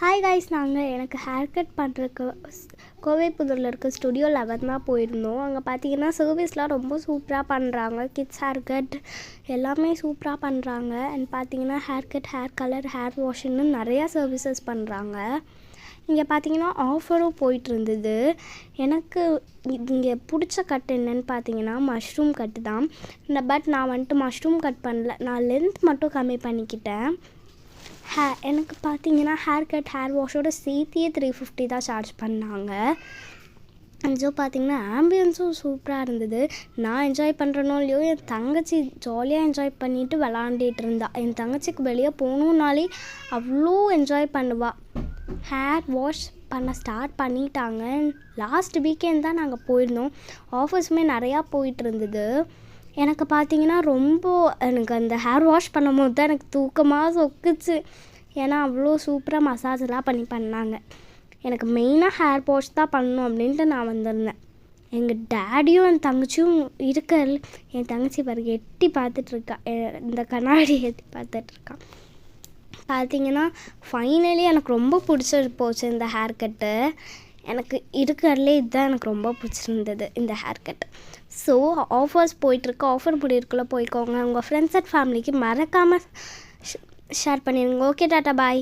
Hi guys, எனக்கு hair cut பண்ணுறதுக்கு கோவைப்புதூரில் இருக்க ஸ்டுடியோ 11 தான் போயிருந்தோம். அங்கே பார்த்தீங்கன்னா சர்வீஸ்லாம் ரொம்ப சூப்பராக பண்ணுறாங்க. கிட்ஸ் ஹேர் கட் எல்லாமே சூப்பராக பண்ணுறாங்க. அண்ட் பார்த்தீங்கன்னா hair cut, hair colour, hair வாஷ்ன்னு நிறையா சர்வீசஸ் பண்ணுறாங்க. இங்கே பார்த்தீங்கன்னா ஆஃபரும் போயிட்டு இருந்தது. எனக்கு இங்கே பிடிச்ச கட் என்னென்னு பார்த்தீங்கன்னா மஷ்ரூம் கட்டு தான். பட் நான் வந்துட்டு மஷ்ரூம் கட் பண்ணல, நான் லென்த் மட்டும் கம்மி பண்ணிக்கிட்டேன். எனக்கு பார்த்தீங்கன்னா ஹேர் கட், ஹேர் வாஷோட சேர்த்தியே 350 தான் சார்ஜ் பண்ணாங்க. ஸோ பார்த்தீங்கன்னா ஆம்பியன்ஸும் சூப்பராக இருந்தது. நான் என்ஜாய் பண்ணுறனோ இல்லையோ, என் தங்கச்சி ஜாலியாக என்ஜாய் பண்ணிவிட்டு விளாண்டுட்டு இருந்தா. என் தங்கச்சிக்கு வெளியே போகணுன்னாலே அவ்வளோ என்ஜாய் பண்ணுவாள். ஹேர் வாஷ் பண்ண ஸ்டார்ட் பண்ணிட்டாங்க. லாஸ்ட் வீக்கெண்ட் தான் நாங்கள் போயிருந்தோம். ஆஃபர்ஸுமே நிறையா போயிட்டு இருந்தது. எனக்கு பார்த்தீங்கன்னா எனக்கு அந்த ஹேர் வாஷ் பண்ணும்போது தான் எனக்கு தூக்கமாக சொக்குச்சு. ஏன்னா அவ்வளோ சூப்பராக மசாஜெல்லாம் பண்ணாங்க. எனக்கு மெயினாக ஹேர் வாஷ் தான் பண்ணணும் அப்படின்ட்டு நான் வந்திருந்தேன். எங்கள் டேடியும் என் தங்கச்சியும் என் தங்கச்சி பாருங்க எட்டி பார்த்துட்ருக்கா, இந்த கண்ணாடி எட்டி பார்த்துட்ருக்கான். பார்த்தீங்கன்னா ஃபைனலி எனக்கு ரொம்ப போச்சு இந்த ஹேர் கட்டு. எனக்கு இருக்கிறதுலே இதுதான் எனக்கு ரொம்ப பிடிச்சிருந்தது, இந்த ஹேர் கட். ஸோ ஆஃபர்ஸ் போயிட்டுருக்கு. ஆஃபர் முடியிருக்குள்ளே போய்க்கோங்க. உங்கள் ஃப்ரெண்ட்ஸ் அண்ட் ஃபேமிலிக்கு மறக்காமல் ஷேர் பண்ணிடுங்க. ஓகே, டாட்டா, பாய்.